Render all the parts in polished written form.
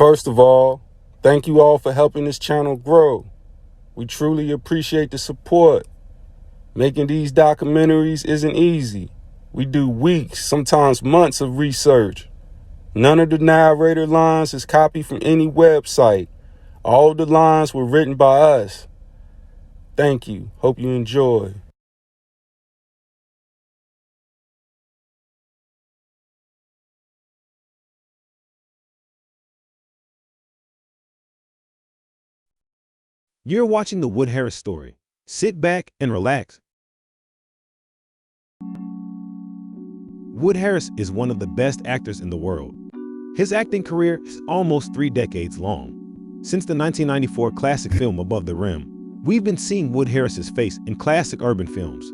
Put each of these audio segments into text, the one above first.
First of all, thank you all for helping this channel grow. We truly appreciate the support. Making these documentaries isn't easy. We do weeks, sometimes months of research. None of the narrator lines is copied from any website. All the lines were written by us. Thank you. Hope you enjoy. You're watching the Wood Harris story. Sit back and relax. Wood Harris is one of the best actors in the world. His acting career is almost 3 decades long. Since the 1994 classic film Above the Rim, we've been seeing Wood Harris's face in classic urban films.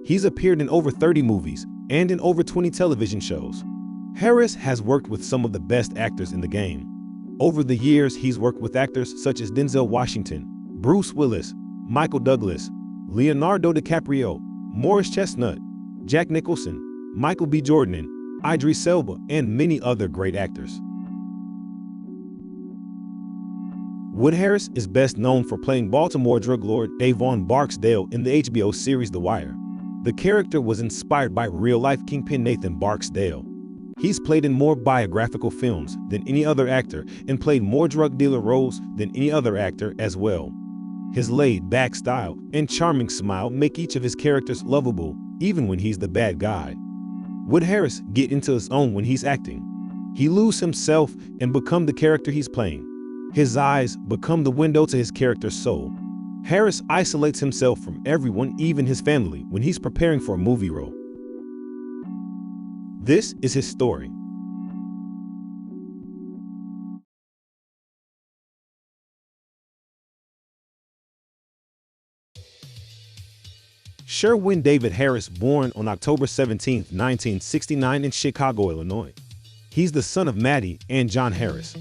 He's appeared in over 30 movies and in over 20 television shows. Harris has worked with some of the best actors in the game. Over the years, he's worked with actors such as Denzel Washington, Bruce Willis, Michael Douglas, Leonardo DiCaprio, Morris Chestnut, Jack Nicholson, Michael B. Jordan, Idris Elba, and many other great actors. Wood Harris is best known for playing Baltimore drug lord Davon Barksdale in the HBO series The Wire. The character was inspired by real-life kingpin Nathan Barksdale. He's played in more biographical films than any other actor and played more drug dealer roles than any other actor as well. His laid-back style and charming smile make each of his characters lovable, even when he's the bad guy. Wood Harris gets into his own when he's acting. He loses himself and becomes the character he's playing. His eyes become the window to his character's soul. Harris isolates himself from everyone, even his family, when he's preparing for a movie role. This is his story. Sherwin David Harris, born on October 17, 1969 in Chicago, Illinois. He's the son of Maddie and John Harris.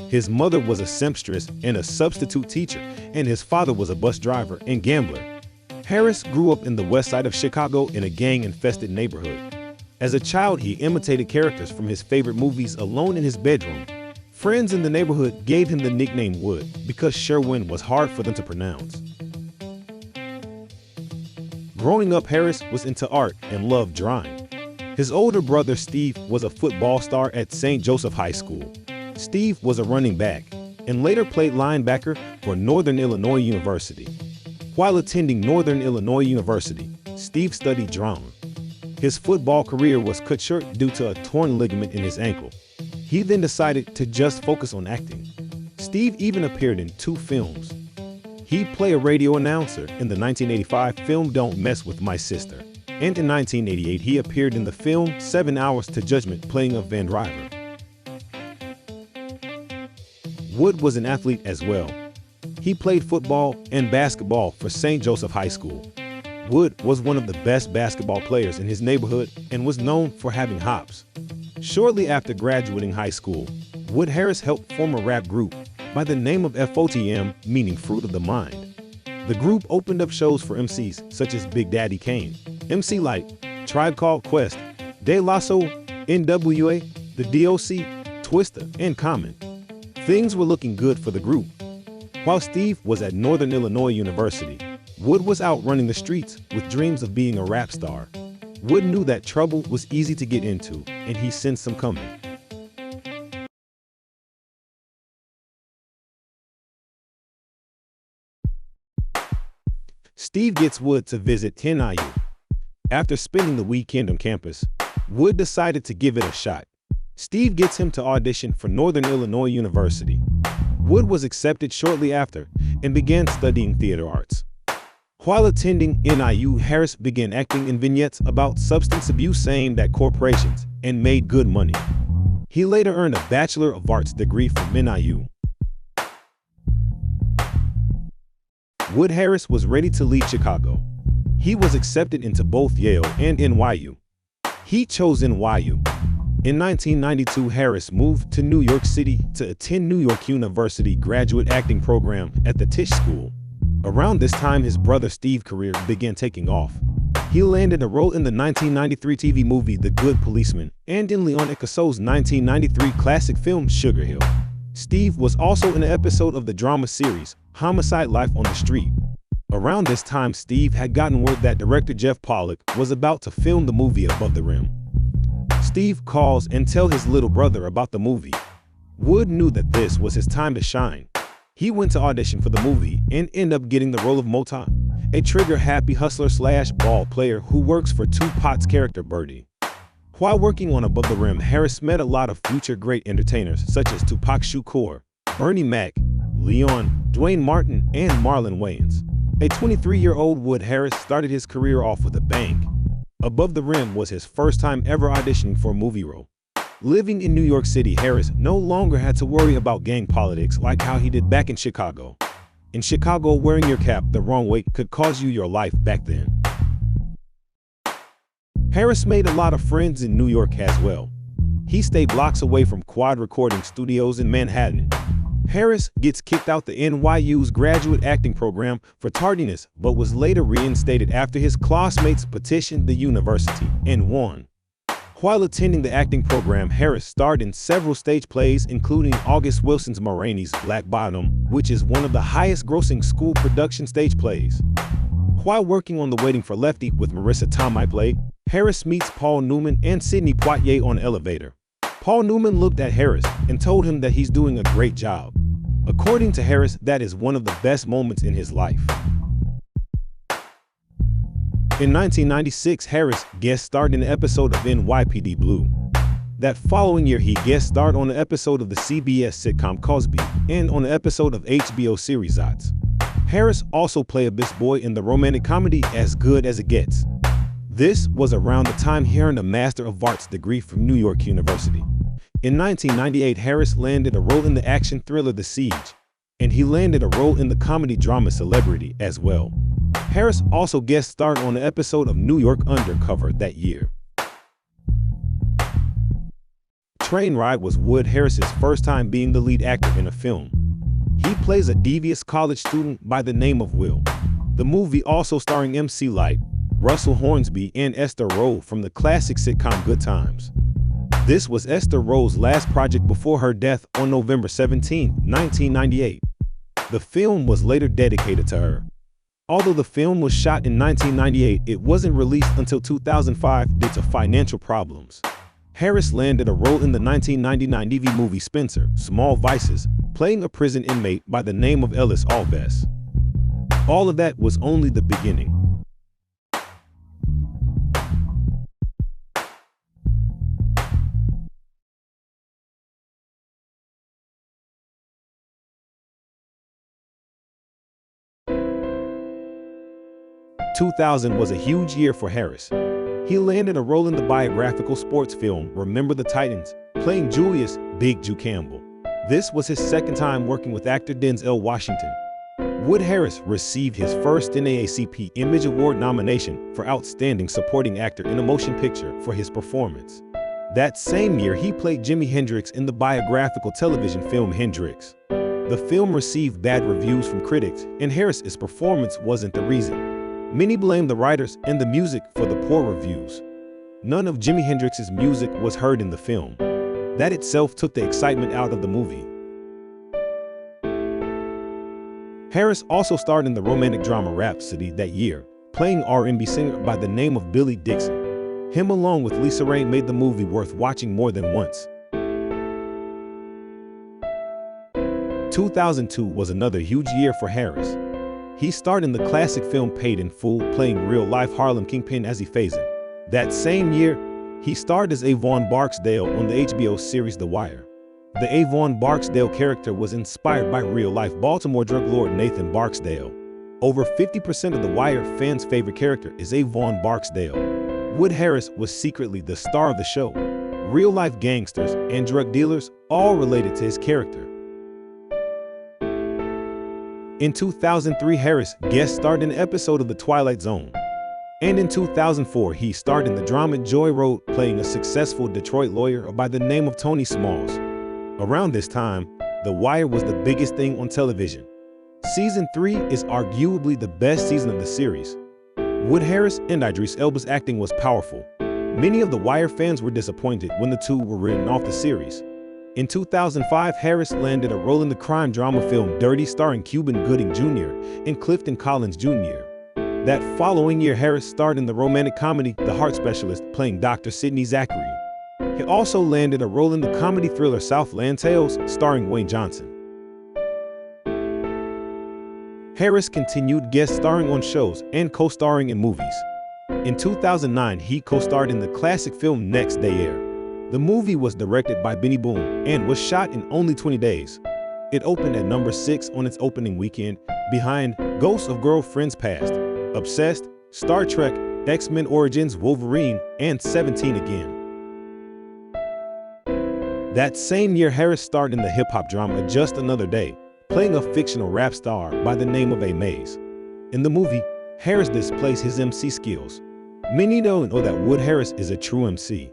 His mother was a seamstress and a substitute teacher, and his father was a bus driver and gambler. Harris grew up in the west side of Chicago in a gang-infested neighborhood. As a child, he imitated characters from his favorite movies alone in his bedroom. Friends in the neighborhood gave him the nickname Wood because Sherwin was hard for them to pronounce. Growing up, Harris was into art and loved drawing. His older brother Steve was a football star at St. Joseph High School. Steve was a running back and later played linebacker for Northern Illinois University. While attending Northern Illinois University, Steve studied drawing. His football career was cut short due to a torn ligament in his ankle. He then decided to just focus on acting. Steve even appeared in 2 films. He played a radio announcer in the 1985 film Don't Mess With My Sister. And in 1988, he appeared in the film 7 Hours to Judgment playing a van driver. Wood was an athlete as well. He played football and basketball for St. Joseph High School. Wood was one of the best basketball players in his neighborhood and was known for having hops. Shortly after graduating high school, Wood Harris helped form a rap group by the name of FOTM, meaning Fruit of the Mind. The group opened up shows for MCs such as Big Daddy Kane, MC Lyte, Tribe Called Quest, De La Soul, NWA, The DOC, Twista, and Common. Things were looking good for the group. While Steve was at Northern Illinois University, Wood was out running the streets with dreams of being a rap star. Wood knew that trouble was easy to get into, and he sensed some coming. Steve gets Wood to visit NIU. After spending the weekend on campus, Wood decided to give it a shot. Steve gets him to audition for Northern Illinois University. Wood was accepted shortly after and began studying theater arts. While attending NIU, Harris began acting in vignettes about substance abuse aimed at corporations and made good money. He later earned a Bachelor of Arts degree from NIU. Wood Harris was ready to leave Chicago. He was accepted into both Yale and NYU. He chose NYU. In 1992, Harris moved to New York City to attend New York University graduate acting program at the Tisch School. Around this time, his brother Steve's career began taking off. He landed a role in the 1993 TV movie The Good Policeman and in Leon Icasso's 1993 classic film Sugar Hill. Steve was also in an episode of the drama series Homicide: Life on the Street. Around this time, Steve had gotten word that director Jeff Pollock was about to film the movie Above the Rim. Steve calls and tells his little brother about the movie. Wood knew that this was his time to shine. He went to audition for the movie and ended up getting the role of Mota, a trigger-happy hustler/ball player who works for Tupac's character Birdie. While working on Above the Rim, Harris met a lot of future great entertainers such as Tupac Shakur, Bernie Mac, Leon, Dwayne Martin, and Marlon Wayans. A 23-year-old Wood Harris started his career off with a bang. Above the Rim was his first time ever auditioning for a movie role. Living in New York City, Harris no longer had to worry about gang politics like how he did back in Chicago. In Chicago, wearing your cap the wrong way could cost you your life back then. Harris made a lot of friends in New York as well. He stayed blocks away from Quad Recording Studios in Manhattan. Harris gets kicked out the NYU's graduate acting program for tardiness, but was later reinstated after his classmates petitioned the university and won. While attending the acting program, Harris starred in several stage plays, including August Wilson's Ma Rainey's Black Bottom, which is one of the highest-grossing school production stage plays. While working on The Waiting for Lefty with Marissa Tomei play, Harris meets Paul Newman and Sidney Poitier on an elevator. Paul Newman looked at Harris and told him that he's doing a great job. According to Harris, that is one of the best moments in his life. In 1996, Harris guest starred in an episode of NYPD Blue. That following year, he guest starred on an episode of the CBS sitcom Cosby and on an episode of HBO series Zots. Harris also played a best boy in the romantic comedy As Good as It Gets. This was around the time he earned a Master of Arts degree from New York University. In 1998, Harris landed a role in the action thriller The Siege, and he landed a role in the comedy drama Celebrity as well. Harris also guest starred on an episode of New York Undercover that year. Train Ride was Wood Harris's first time being the lead actor in a film. He plays a devious college student by the name of Will. The movie also starring MC Lyte, Russell Hornsby, and Esther Rowe from the classic sitcom Good Times. This was Esther Rowe's last project before her death on November 17, 1998. The film was later dedicated to her. Although the film was shot in 1998, it wasn't released until 2005 due to financial problems. Harris landed a role in the 1999 TV movie Spencer, Small Vices, playing a prison inmate by the name of Ellis Alves. All of that was only the beginning. (2000) was a huge year for Harris. He landed a role in the biographical sports film Remember the Titans, playing Julius "Big Jew" Campbell. This was his second time working with actor Denzel Washington. Wood Harris received his first NAACP Image Award nomination for Outstanding Supporting Actor in a Motion Picture for his performance. That same year, he played Jimi Hendrix in the biographical television film Hendrix. The film received bad reviews from critics, and Harris's performance wasn't the reason. Many blamed the writers and the music for the poor reviews. None of Jimi Hendrix's music was heard in the film. That itself took the excitement out of the movie. Harris also starred in the romantic drama Rhapsody that year, playing R&B singer by the name of Billy Dixon. Him along with Lisa Ray made the movie worth watching more than once. 2002 was another huge year for Harris. He starred in the classic film Paid in Full, playing real-life Harlem Kingpin Azzy Faison. That same year, he starred as Avon Barksdale on the HBO series The Wire. The Avon Barksdale character was inspired by real-life Baltimore drug lord Nathan Barksdale. Over 50% of The Wire fans' favorite character is Avon Barksdale. Wood Harris was secretly the star of the show. Real-life gangsters and drug dealers all related to his character. In 2003, Harris guest starred in an episode of The Twilight Zone. And in 2004, he starred in the drama Joy Road, playing a successful Detroit lawyer by the name of Tony Smalls. Around this time, The Wire was the biggest thing on television. Season 3 is arguably the best season of the series. Wood Harris and Idris Elba's acting was powerful. Many of The Wire fans were disappointed when the two were written off the series. In 2005, Harris landed a role in the crime drama film Dirty starring Cuba Gooding Jr. and Clifton Collins Jr. That following year, Harris starred in the romantic comedy The Heart Specialist, playing Dr. Sidney Zachary. He also landed a role in the comedy thriller Southland Tales, starring Wayne Johnson. Harris continued guest starring on shows and co-starring in movies. In 2009, he co-starred in the classic film Next Day Air. The movie was directed by Benny Boone and was shot in only 20 days. It opened at number 6 on its opening weekend, behind Ghosts of Girlfriends Past, Obsessed, Star Trek, X-Men Origins Wolverine, and 17 Again. That same year, Harris starred in the hip-hop drama Just Another Day, playing a fictional rap star by the name of A. Mays. In the movie, Harris displays his MC skills. Many don't know that Wood Harris is a true MC.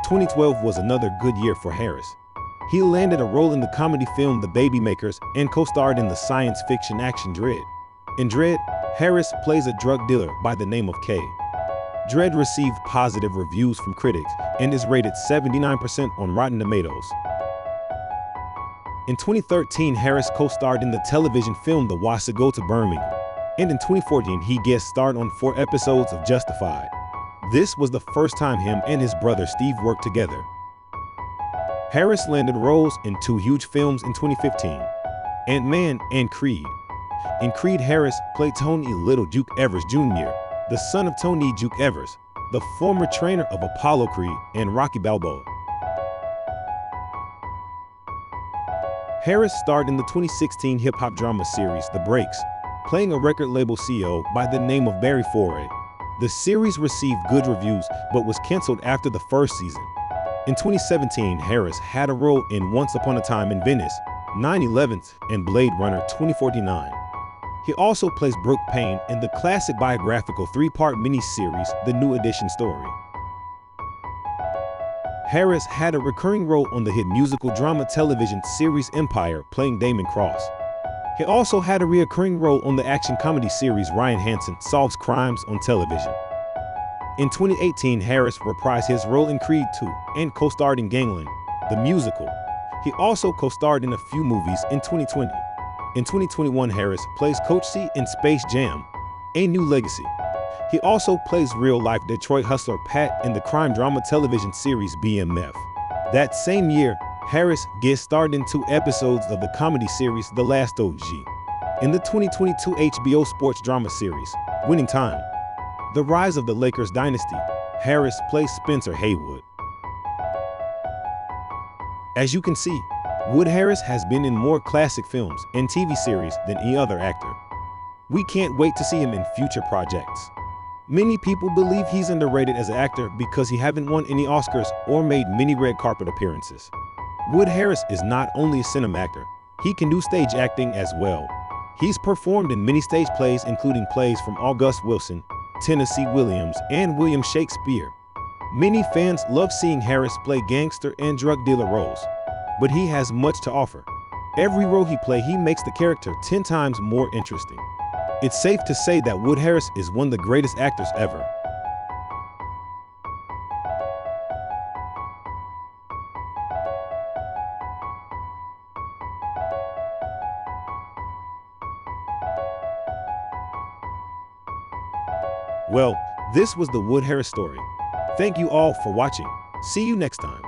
"2012 was another good year for Harris. He landed a role in the comedy film The Baby Makers and co-starred in the science fiction action Dredd. In Dredd, Harris plays a drug dealer by the name of K. Dredd received positive reviews from critics and is rated 79% on Rotten Tomatoes. In 2013, Harris co-starred in the television film The Wassa Go to Birmingham, and in 2014, he guest starred on 4 episodes of Justified. This was the first time him and his brother Steve worked together. Harris landed roles in 2 huge films in 2015, Ant-Man and Creed. In Creed, Harris played Tony Little Duke Evers Jr., the son of Tony Duke Evers, the former trainer of Apollo Creed and Rocky Balboa. Harris starred in the 2016 hip-hop drama series The Breaks, playing a record label CEO by the name of Barry Foray. The series received good reviews but was canceled after the first season. In 2017, Harris had a role in Once Upon a Time in Venice, 9/11, and Blade Runner 2049. He also plays Brooke Payne in the classic biographical 3-part miniseries The New Edition Story. Harris had a recurring role on the hit musical drama television series Empire, playing Damon Cross. He also had a recurring role on the action comedy series Ryan Hansen Solves Crimes on television. In 2018, Harris reprised his role in Creed 2 and co-starred in Gangland, the musical. He also co-starred in a few movies in 2020. In 2021, Harris plays Coach C in Space Jam: A New Legacy. He also plays real-life Detroit hustler Pat in the crime drama television series BMF. That same year, Harris guest starred in 2 episodes of the comedy series The Last OG. In the 2022 HBO sports drama series, Winning Time: The Rise of the Lakers Dynasty, Harris plays Spencer Haywood. As you can see, Wood Harris has been in more classic films and TV series than any other actor. We can't wait to see him in future projects. Many people believe he's underrated as an actor because he haven't won any Oscars or made many red carpet appearances. Wood Harris is not only a cinema actor, he can do stage acting as well. He's performed in many stage plays, including plays from August Wilson, Tennessee Williams, and William Shakespeare. Many fans love seeing Harris play gangster and drug dealer roles, but he has much to offer. Every role he plays, he makes the character 10 times more interesting. It's safe to say that Wood Harris is one of the greatest actors ever. Well, this was the Wood Harris story. Thank you all for watching. See you next time.